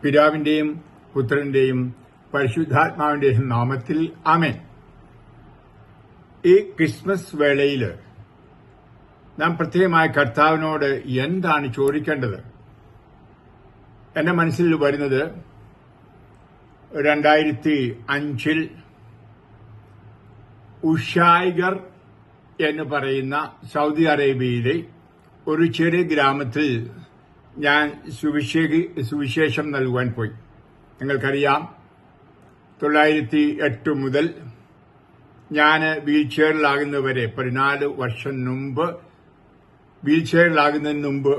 പിതാവിന്റെയും പുത്രന്റെയും പരിശുദ്ധാത്മാവിന്റെയും നാമത്തിൽ ആമേൻ. ഈ ക്രിസ്മസ് വേളയിൽ നാം പ്രത്യേകമായി കർത്താവിനോട് എന്താണ് ചോദിക്കേണ്ടത്? എന്റെ മനസ്സിൽ വരുന്നത് 2005 ഉഷായിഗർ എന്ന് പറയുന്ന സൗദി അറേബ്യയിലെ ഒരു ചെറിയ ഗ്രാമത്തിൽ ഞാൻ സുവിശേഷം നൽകുവാൻ പോയി. നിങ്ങൾക്കറിയാം, 2008 മുതൽ ഞാൻ വീൽചെയറിലാകുന്നവരെ 14 വർഷം മുമ്പ് വീൽചെയറിലാകുന്നതിന് മുമ്പ്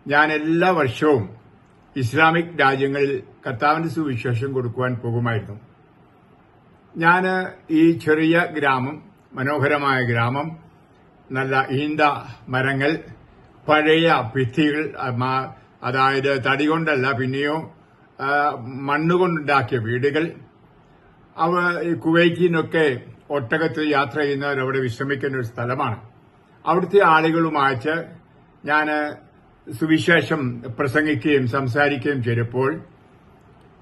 ഞാൻ എല്ലാ വർഷവും ഇസ്ലാമിക് രാജ്യങ്ങളിൽ കർത്താവിന്റെ സുവിശേഷം കൊടുക്കുവാൻ പോകുമായിരുന്നു. ഞാൻ ഈ ചെറിയ ഗ്രാമം, മനോഹരമായ ഗ്രാമം, നല്ല ഈന്ത മരങ്ങൾ, പഴയ ഭിത്തികൾ, അതായത് തടി കൊണ്ടല്ല, പിന്നെയോ മണ്ണുകൊണ്ടുണ്ടാക്കിയ വീടുകൾ, കുവൈറ്റിൽ നിന്നൊക്കെ ഒട്ടകത്തിൽ യാത്ര ചെയ്യുന്നവർ അവിടെ വിശ്രമിക്കുന്ന ഒരു സ്ഥലമാണ്. അവിടുത്തെ ആളുകളുമായിട്ട് ഞാൻ സുവിശേഷം പ്രസംഗിക്കുകയും സംസാരിക്കുകയും ചെയ്തപ്പോൾ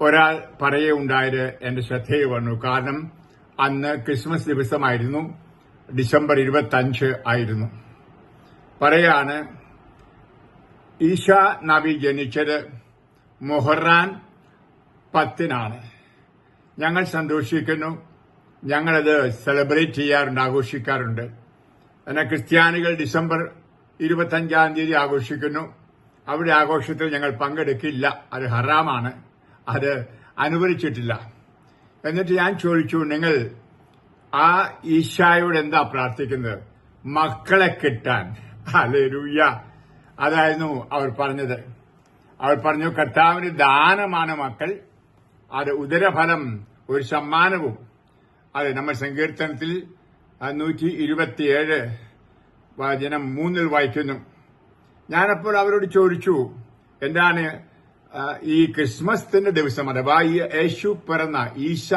ഒരാൾ പറയുകയുണ്ടായത് എന്റെ ശ്രദ്ധയിൽ വന്നു. കാരണം അന്ന് ക്രിസ്മസ് ദിവസമായിരുന്നു, ഡിസംബർ 25 ആയിരുന്നു. പറയാണ്, ഈശാ നബി ജനിച്ചത് മുഹറം 10-നാണ്. ഞങ്ങൾ സന്തോഷിക്കുന്നു, ഞങ്ങളത് സെലിബ്രേറ്റ് ചെയ്യാറുണ്ട്, ആഘോഷിക്കാറുണ്ട്. എന്നാൽ ക്രിസ്ത്യാനികൾ ഡിസംബർ 25-ാം തീയതി ആഘോഷിക്കുന്നു. അവിടെ ആഘോഷത്തിൽ ഞങ്ങൾ പങ്കെടുക്കില്ല, അത് ഹറാമാണ്, അത് അനുവദിച്ചിട്ടില്ല. എന്നിട്ട് ഞാൻ ചോദിച്ചു, നിങ്ങൾ ആ ഈശായോട് എന്താ പ്രാർത്ഥിക്കുന്നത്? മക്കളെ കിട്ടാൻ. ഹല്ലേലൂയ. അതായിരുന്നു അവർ പറഞ്ഞത്. അവർ പറഞ്ഞു, കർത്താവിന് ദാനമാണ് മക്കൾ, അത് ഉദരഫലം, ഒരു സമ്മാനവും. അത് നമ്മൾ സങ്കീർത്തനത്തിൽ 127 വചനം 3 വായിക്കുന്നു. ഞാനപ്പോൾ അവരോട് ചോദിച്ചു, എന്താണ് ഈ ക്രിസ്മസിന്റെ ദിവസം, അഥവാ ഈ യേശു പിറന്ന, ഈശ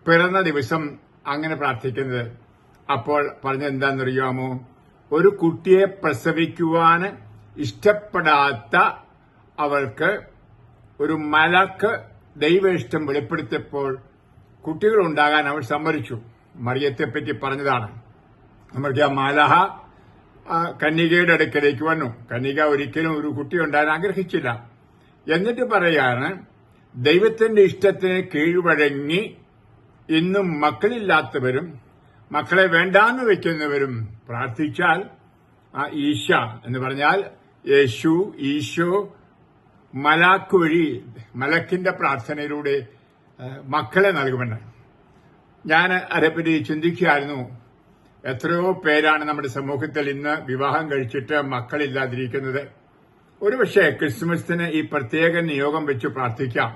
പിറന്ന ദിവസം അങ്ങനെ പ്രാർത്ഥിക്കുന്നത്? അപ്പോൾ പറഞ്ഞത് എന്താണെന്നറിയാമോ? ഒരു കുട്ടിയെ പ്രസവിക്കുവാൻ ഇഷ്ടപ്പെടാത്ത അവൾക്ക് ഒരു മലക്ക് ദൈവ ഇഷ്ടം വെളിപ്പെടുത്തിയപ്പോൾ കുട്ടികളുണ്ടാകാൻ അവൾ സമ്മതിച്ചു. മറിയത്തെപ്പറ്റി പറഞ്ഞതാണ്. നമ്മൾക്ക് ആ മാലഹ കന്യകയുടെ അടുക്കലേക്ക് വന്നു. കന്യക ഒരിക്കലും ഒരു കുട്ടി ഉണ്ടാകാൻ ആഗ്രഹിച്ചില്ല. എന്നിട്ട് പറയാണ്, ദൈവത്തിന്റെ ഇഷ്ടത്തിന് കീഴ്വഴങ്ങി ഇന്നും മക്കളില്ലാത്തവരും മക്കളെ വേണ്ടാന്ന് വെക്കുന്നവരും പ്രാർത്ഥിച്ചാൽ ആ ഈശ എന്ന് പറഞ്ഞാൽ യേശു, ഈശോ, മലാക്ക് വഴി, മലക്കിന്റെ പ്രാർത്ഥനയിലൂടെ മക്കളെ നൽകുമെന്ന്. ഞാൻ അതേപ്പറ്റി ചിന്തിക്കുകയായിരുന്നു. എത്രയോ പേരാണ് നമ്മുടെ സമൂഹത്തിൽ ഇന്ന് വിവാഹം കഴിച്ചിട്ട് മക്കളില്ലാതിരിക്കുന്നത്. ഒരുപക്ഷെ ക്രിസ്മസിന് ഈ പ്രത്യേക നിയോഗം വെച്ച് പ്രാർത്ഥിക്കാം,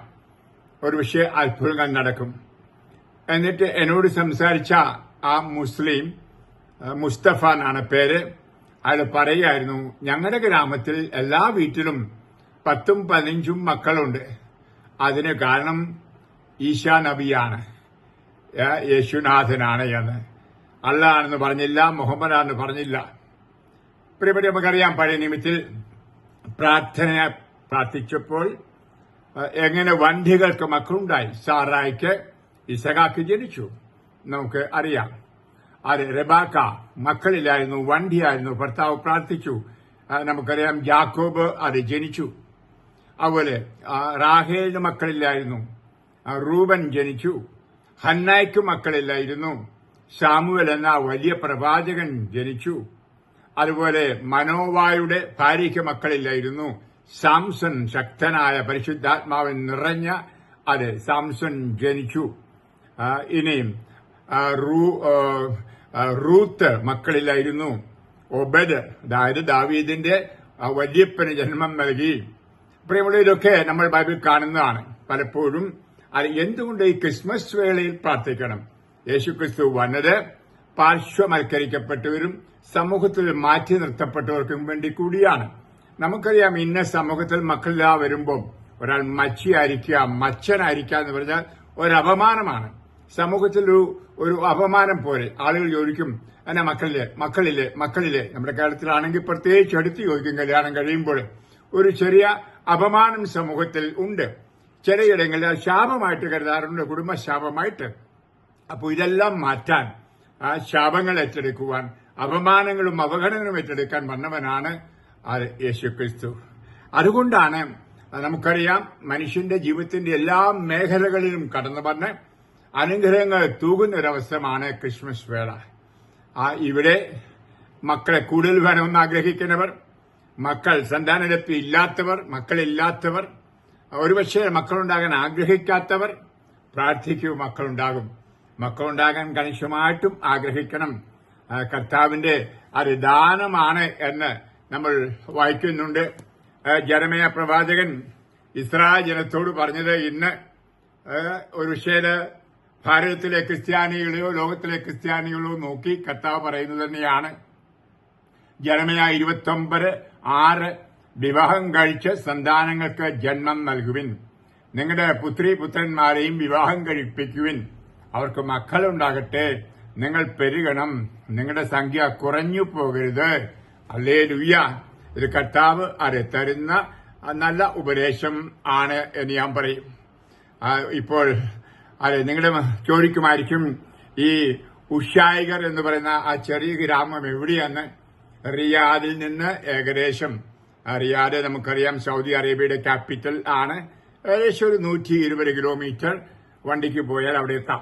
ഒരുപക്ഷെ അത്ഭുതങ്ങൾ നടക്കും. എന്നിട്ട് എന്നോട് സംസാരിച്ച ആ മുസ്ലിം, മുസ്തഫ എന്നാണ് പേര്, അയാൾ പറയുകയായിരുന്നു, ഞങ്ങളുടെ ഗ്രാമത്തിൽ എല്ലാ വീട്ടിലും 10ഉം 15ഉം മക്കളുണ്ട്. അതിന് കാരണം ഈശാ നബിയാണ്, യേശുനാഥനാണ് എന്ന്. അല്ലാണെന്ന് പറഞ്ഞില്ല, മുഹമ്മദാണെന്ന് പറഞ്ഞില്ല. പ്രിയപ്പെട്ട, നമുക്കറിയാം, പഴയ നിയമത്തിൽ പ്രാർത്ഥിച്ചപ്പോൾ എങ്ങനെ വന്ധ്യകൾക്ക് മക്കളുണ്ടായി. സാറായിക്ക് ഇസഹാക്ക് ജനിച്ചു, നമുക്ക് അറിയാം. അത് റെബാക്ക മക്കളില്ലായിരുന്നു, വന്ധ്യയായിരുന്നു, ഭർത്താവ് പ്രാർത്ഥിച്ചു, നമുക്കറിയാം. ജാക്കോബ് അത് ജനിച്ചു. അതുപോലെ റാഹേലിന് മക്കളില്ലായിരുന്നു, റൂബൻ ജനിച്ചു. ഹന്നായ്ക്ക് മക്കളില്ലായിരുന്നു, സാമുവൽ എന്ന വലിയ പ്രവാചകൻ ജനിച്ചു. അതുപോലെ മനോവായുടെ ഭാര്യയ്ക്ക് മക്കളില്ലായിരുന്നു, സാംസൺ, ശക്തനായ പരിശുദ്ധാത്മാവൻ നിറഞ്ഞ അത് സാംസൺ ജനിച്ചു. ഇനിയും റൂത്ത് മക്കളില്ലായിരുന്നു. ഒബദ്, അതായത് ദാവീദിന്റെ വല്യപ്പന് ജന്മം നൽകി. പ്രിയമുള്ള, ഇതൊക്കെ നമ്മൾ ബൈബിൾ കാണുന്നതാണ്. പലപ്പോഴും അത് എന്തുകൊണ്ട് ഈ ക്രിസ്മസ് വേളയിൽ പ്രാർത്ഥിക്കണം? യേശുക്രിസ്തു വന്നത് പാർശ്വവൽക്കരിക്കപ്പെട്ടവരും സമൂഹത്തിൽ മാറ്റി നിർത്തപ്പെട്ടവർക്കും വേണ്ടി കൂടിയാണ്. നമുക്കറിയാം, ഇന്ന സമൂഹത്തിൽ മക്കളില്ലാ വരുമ്പോൾ ഒരാൾ മച്ചിയായിരിക്കുക, മച്ചനായിരിക്കുക എന്ന് പറഞ്ഞാൽ ഒരു അപമാനമാണ്. സമൂഹത്തിൽ ഒരു അപമാനം പോലെ ആളുകൾ ചോദിക്കും, എന്നാ മക്കളില്ലേ. നമ്മുടെ കേരളത്തിലാണെങ്കിൽ പ്രത്യേകിച്ച് എടുത്ത് ചോദിക്കും. കല്യാണം കഴിയുമ്പോൾ ഒരു ചെറിയ അപമാനം സമൂഹത്തിൽ ഉണ്ട്. ചിലയിടങ്ങളിൽ അത് ശാപമായിട്ട് കരുതാറുണ്ട്, കുടുംബശാപമായിട്ട്. അപ്പോൾ ഇതെല്ലാം മാറ്റാൻ, ആ ശാപങ്ങൾ ഏറ്റെടുക്കുവാൻ, അപമാനങ്ങളും അവഗണനകളും ഏറ്റെടുക്കാൻ വന്നവനാണ് യേശുക്രിസ്തു. അതുകൊണ്ടാണ് നമുക്കറിയാം മനുഷ്യന്റെ ജീവിതത്തിന്റെ എല്ലാ മേഖലകളിലും കടന്നു വന്ന് അനുഗ്രഹങ്ങൾ തൂകുന്ന ഒരവസരമാണ് ക്രിസ്മസ് വേള. ഇവിടെ മക്കളെ കൂടുതൽ വേണമെന്ന് ആഗ്രഹിക്കുന്നവർ, മക്കൾ സന്താനലബ്ധി ഇല്ലാത്തവർ, മക്കളില്ലാത്തവർ, ഒരുപക്ഷെ മക്കളുണ്ടാകാൻ ആഗ്രഹിക്കാത്തവർ പ്രാർത്ഥിക്കൂ, മക്കളുണ്ടാകും. മക്കളുണ്ടാകാൻ കണിശമായിട്ടും ആഗ്രഹിക്കണം. കർത്താവിന്റെ അത് ദാനമാണ് എന്ന് നമ്മൾ വായിക്കുന്നുണ്ട്. ജെറമ്യാ പ്രവാചകൻ ഇസ്രായേൽ ജനത്തോട് പറഞ്ഞത് ഇന്ന് ഒരു വിഷയം ഭാരതത്തിലെ ക്രിസ്ത്യാനികളെയോ ലോകത്തിലെ ക്രിസ്ത്യാനികളോ നോക്കി കർത്താവ് പറയുന്നത് തന്നെയാണ്. ജെറമ്യാ 29:6 വിവാഹം കഴിച്ച് സന്താനങ്ങൾക്ക് ജന്മം നൽകുവിൻ, നിങ്ങളുടെ പുത്രിപുത്രന്മാരെയും വിവാഹം കഴിപ്പിക്കുവിൻ, അവർക്ക് മക്കളുണ്ടാകട്ടെ, നിങ്ങൾ പെരുകണം, നിങ്ങളുടെ സംഖ്യ കുറഞ്ഞു പോകരുത്. ഹല്ലേലൂയ. ഇത് കർത്താവ് തരുന്ന നല്ല ഉപദേശം ആണ് എന്ന് ഞാൻ പറയും. ഇപ്പോൾ നിങ്ങളുടെ ചോദിക്കുമായിരിക്കും, ഈ ഉഷായിഗർ എന്ന് പറയുന്ന ആ ചെറിയ ഗ്രാമം എവിടെയാണ്? റിയാദിൽ നിന്ന് ഏകദേശം, റിയാദ് നമുക്കറിയാം സൗദി അറേബ്യയുടെ ക്യാപിറ്റൽ ആണ്, ഏകദേശം ഒരു 120 കിലോമീറ്റർ വണ്ടിക്ക് പോയാൽ അവിടെ എത്താം.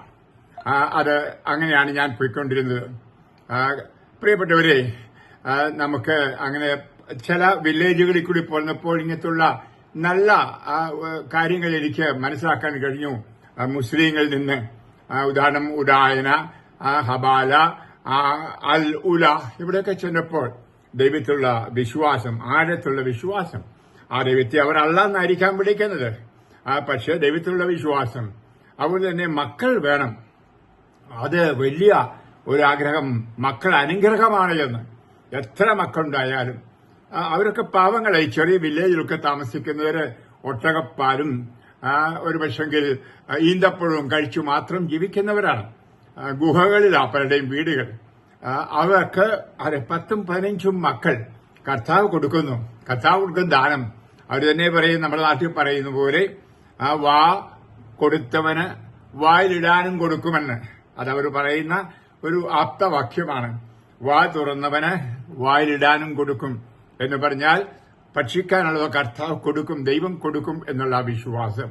അത് അങ്ങനെയാണ് ഞാൻ പോയിക്കൊണ്ടിരുന്നത്. പ്രിയപ്പെട്ടവരെ, നമുക്ക് അങ്ങനെ ചില വില്ലേജുകളിൽ കൂടി പോന്നപ്പോൾ ഇങ്ങനത്തുള്ള നല്ല കാര്യങ്ങൾ എനിക്ക് മനസ്സിലാക്കാൻ കഴിഞ്ഞു. മുസ്ലിങ്ങളിൽ നിന്ന് ഉദാഹരണം ഉദായന, ഹബാല, അൽ ഉല, ഇവിടെയൊക്കെ ചെന്നപ്പോൾ ദൈവത്തിലുള്ള വിശ്വാസം, ആഴത്തുള്ള വിശ്വാസം, ആ ദൈവത്തെ അവർ അല്ലാന്നായിരിക്കാം വിളിക്കുന്നത്, പക്ഷെ ദൈവത്തിലുള്ള വിശ്വാസം, അതുപോലെ തന്നെ മക്കൾ വേണം. അത് വലിയ ഒരാഗ്രഹം. മക്കൾ അനുഗ്രഹമാണ് എന്ന്. എത്ര മക്കളുണ്ടായാലും അവരൊക്കെ പാവങ്ങളായി ചെറിയ വില്ലേജിലൊക്കെ താമസിക്കുന്നവര് ഒട്ടകപ്പാലും ഒരു പക്ഷെങ്കിൽ ഈന്തപ്പഴവും കഴിച്ചു മാത്രം ജീവിക്കുന്നവരാണ്. ഗുഹകളിൽ പലരുടെയും വീടുകൾ. അവർക്ക് 10ഉം 15ഉം മക്കൾ കർത്താവ് കൊടുക്കുന്നു. കർത്താവ് കൊടുക്കുന്ന ദാനം. അവർ തന്നെ പറയും, നമ്മുടെ നാട്ടിൽ പറയുന്ന പോലെ വാ കൊടുത്തവന് വായിലിടാനും കൊടുക്കുമെന്ന്. അതവർ പറയുന്ന ഒരു ആപ്തവാക്യമാണ്. വാ തുറന്നവന് വായിലിടാനും കൊടുക്കും എന്ന് പറഞ്ഞാൽ ഭക്ഷിക്കാനുള്ളത് കർത്താവ് കൊടുക്കും, ദൈവം കൊടുക്കും എന്നുള്ള വിശ്വാസം.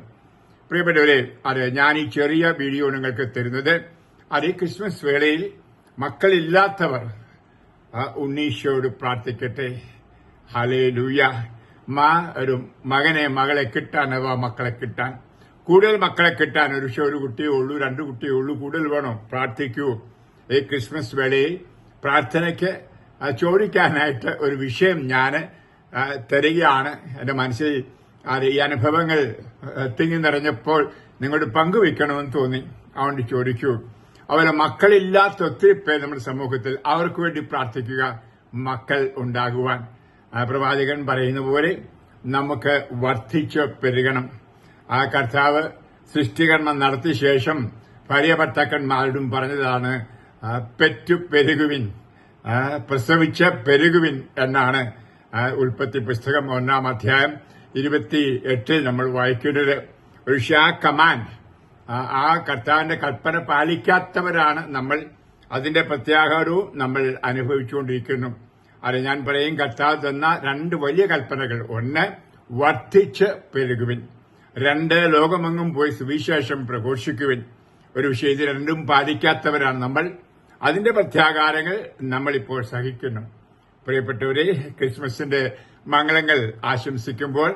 പ്രിയപ്പെട്ടവരെ, ഞാൻ ഈ ചെറിയ വീഡിയോ നിങ്ങൾക്ക് തരുന്നത് ഈ ക്രിസ്മസ് വേളയിൽ മക്കളില്ലാത്തവർ ഉണ്ണീശോയോട് പ്രാർത്ഥിക്കട്ടെ. ഹല്ലേലൂയ. ഒരു മകനെ മകളെ കിട്ടാൻ, അഥവാ മക്കളെ കിട്ടാൻ, കൂടുതൽ മക്കളെ കിട്ടാൻ, ഒരു കുട്ടിയേ ഉള്ളൂ, 2 കുട്ടിയേ ഉള്ളൂ, കൂടുതൽ വേണോ? പ്രാർത്ഥിക്കൂ. ഈ ക്രിസ്മസ് വേളയിൽ പ്രാർത്ഥനയ്ക്ക് ചോദിക്കാനായിട്ട് ഒരു വിഷയം ഞാൻ തരികയാണ്. എന്റെ മനസ്സിൽ ഈ അനുഭവങ്ങൾ തിങ്ങി നിറഞ്ഞപ്പോൾ നിങ്ങളോട് പങ്കുവെക്കണമെന്ന് തോന്നി. അതുകൊണ്ട് ചോദിക്കൂ. അവരെ മക്കളില്ലാത്ത ഒത്തിരി പേർ നമ്മുടെ സമൂഹത്തിൽ, അവർക്ക് വേണ്ടി പ്രാർത്ഥിക്കുക, മക്കൾ ഉണ്ടാകുവാൻ. പ്രവാചകൻ പറയുന്ന പോലെ നമുക്ക് വർദ്ധിച്ച് പെരുകണം. കർത്താവ് സൃഷ്ടികർമ്മം നടത്തിയ ശേഷം ഭാര്യ ഭർത്താക്കന്മാരോടും പറഞ്ഞതാണ്, പെറ്റു പെരുകുവിൻ, പ്രസവിച്ച് പെരുകുവിൻ എന്നാണ് ഉൽപ്പത്തി പുസ്തകം 1-ാം അധ്യായം 28 നമ്മൾ വായിക്കുന്നത്. ഒരു കമാൻഡ്. ആ കർത്താവിന്റെ കൽപ്പന പാലിക്കാത്തവരാണ് നമ്മൾ. അതിന്റെ പ്രത്യാഘാതവും നമ്മൾ അനുഭവിച്ചുകൊണ്ടിരിക്കുന്നു. അത് ഞാൻ പറയും, കർത്താവ് തന്ന 2 വലിയ കൽപ്പനകൾ. 1, വർദ്ധിച്ച് പെരുകുവിൻ. 2, ലോകമെങ്ങും പോയി സുവിശേഷം പ്രഘോഷിക്കുവിൻ. ഒരു വിഷയത്തിൽ 2ഉം പാലിക്കാത്തവരാണ് നമ്മൾ. അതിന്റെ പ്രത്യാഘാതങ്ങൾ നമ്മളിപ്പോൾ സഹിക്കുന്നു. പ്രിയപ്പെട്ടവരെ, ക്രിസ്മസിന്റെ മംഗളങ്ങൾ ആശംസിക്കുമ്പോൾ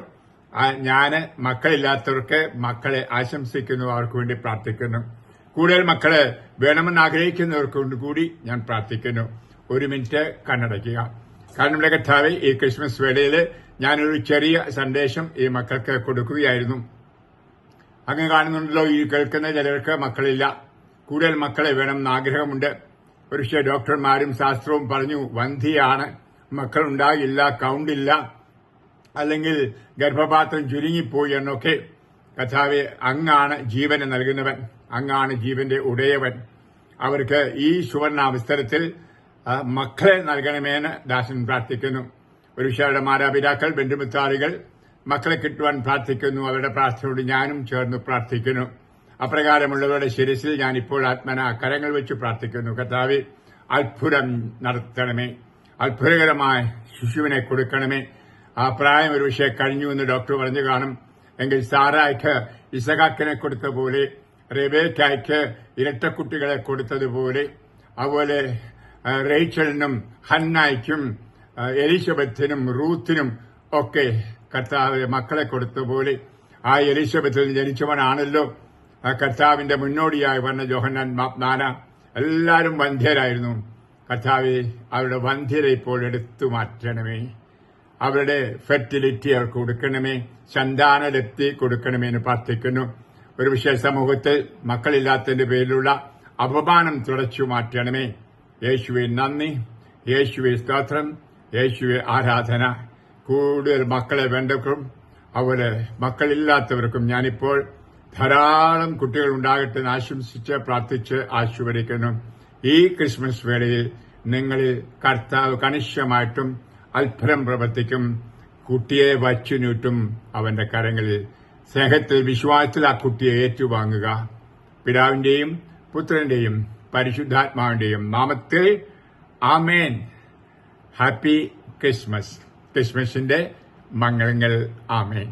ഞാൻ മക്കളില്ലാത്തവർക്ക് മക്കളെ ആശംസിക്കുന്നു, അവർക്ക് വേണ്ടി പ്രാർത്ഥിക്കുന്നു. കൂടുതൽ മക്കള് വേണമെന്ന് ആഗ്രഹിക്കുന്നവർക്ക് കൂടി ഞാൻ പ്രാർത്ഥിക്കുന്നു. 1 മിനിറ്റ് കണ്ണടയ്ക്കുക. കാരണം നമ്മുടെ കർത്താവേ, ഈ ക്രിസ്മസ് വേളയിൽ ഞാനൊരു ചെറിയ സന്ദേശം ഈ മക്കൾക്ക് കൊടുക്കുകയായിരുന്നു. അങ്ങ് കാണുന്നുണ്ടല്ലോ, ഈ കേൾക്കുന്ന ചിലർക്ക് മക്കളില്ല, കൂടുതൽ മക്കളെ വേണമെന്ന് ആഗ്രഹമുണ്ട്. പക്ഷേ ഡോക്ടർമാരും ശാസ്ത്രവും പറഞ്ഞു, വന്ധിയാണ്, മക്കളുണ്ടാകില്ല, കൗണ്ടില്ല, അല്ലെങ്കിൽ ഗർഭപാത്രം ചുരുങ്ങിപ്പോയി എന്നൊക്കെ. കർത്താവേ, അങ്ങാണ് ജീവന് നൽകുന്നവൻ, അങ്ങാണ് ജീവന്റെ ഉടയവൻ. അവർക്ക് ഈ സുവർണാവസരത്തിൽ മക്കളെ നൽകണമെന്ന് ദാസൻ പ്രാർത്ഥിക്കുന്നു. ഒരു വിഷയയുടെ മാതാപിതാക്കൾ, ബന്ധുമിത്രാദികൾ മക്കളെ കിട്ടുവാൻ പ്രാർത്ഥിക്കുന്നു. അവരുടെ പ്രാർത്ഥനയോട് ഞാനും ചേർന്ന് പ്രാർത്ഥിക്കുന്നു. അപ്രകാരമുള്ളവരുടെ ശിരസിൽ ഞാനിപ്പോൾ ആത്മന കരങ്ങൾ വെച്ച് പ്രാർത്ഥിക്കുന്നു. കർത്താവേ, അത്ഭുതം നടത്തണമേ. അത്ഭുതകരമായ ശിശുവിനെ കൊടുക്കണമേ. ആ പ്രായം ഒരു പക്ഷേ കഴിഞ്ഞു എന്ന് ഡോക്ടർ പറഞ്ഞു കാണും. എങ്കിൽ സാറായ്ക്ക് ഇസഹാക്കിനെ കൊടുത്ത പോലെ, റെബേക്കായ്ക്ക് ഇരട്ടക്കുട്ടികളെ കൊടുത്തതുപോലെ, അതുപോലെ റേച്ചലിനും ഹന്നായ്ക്കും എലിസബത്തിനും റൂത്തിനും ഒക്കെ കർത്താവ് മക്കളെ കൊടുത്തപോലെ, ആ എലിസബത്തിൽ ജനിച്ചവനാണല്ലോ കർത്താവിന്റെ മുന്നോടിയായി വന്ന യോഹന്നാൻ മാപ്നാന. എല്ലാവരും വന്ധ്യരായിരുന്നു. കർത്താവെ, അവരുടെ വന്ധ്യത ഇപ്പോൾ എടുത്തു മാറ്റണമേ. അവരുടെ ഫെർട്ടിലിറ്റി അവർക്ക് കൊടുക്കണമേ. സന്താനലബ്ധി കൊടുക്കണമേ എന്ന് പ്രാർത്ഥിക്കുന്നു. ഒരു വിഷയ സമൂഹത്തിൽ മക്കളില്ലാത്തതിന്റെ പേരിലുള്ള അപമാനം തുടച്ചു മാറ്റണമേ. യേശുവെ നന്ദി, യേശുവെ സ്തോത്രം, യേശുവെ ആരാധന. കൂടുതൽ മക്കളെ വേണ്ടവർക്കും അതുപോലെ മക്കളില്ലാത്തവർക്കും ഞാനിപ്പോൾ ധാരാളം കുട്ടികൾ ഉണ്ടാകട്ടെ എന്ന് ആശംസിച്ച് പ്രാർത്ഥിച്ച് ആശീർവദിക്കുന്നു. ഈ ക്രിസ്മസ് വേളയിൽ നിങ്ങളിൽ കർത്താവ് കണിശമായിട്ടും അത്ഭുതം പ്രവർത്തിക്കും. കുട്ടിയെ വച്ചുനീട്ടും അവന്റെ കരങ്ങളിൽ. സ്നേഹത്തിൽ, വിശ്വാസത്തിൽ ആ കുട്ടിയെ ഏറ്റുവാങ്ങുക. പിതാവിന്റെയും പുത്രന്റെയും പരിശുദ്ധാത്മാവിന്റെയും നാമത്തിൽ ആമേൻ. Happy Christmas. ക്രിസ്മസിന്റെ മംഗളങ്ങൾ. ആമേൻ.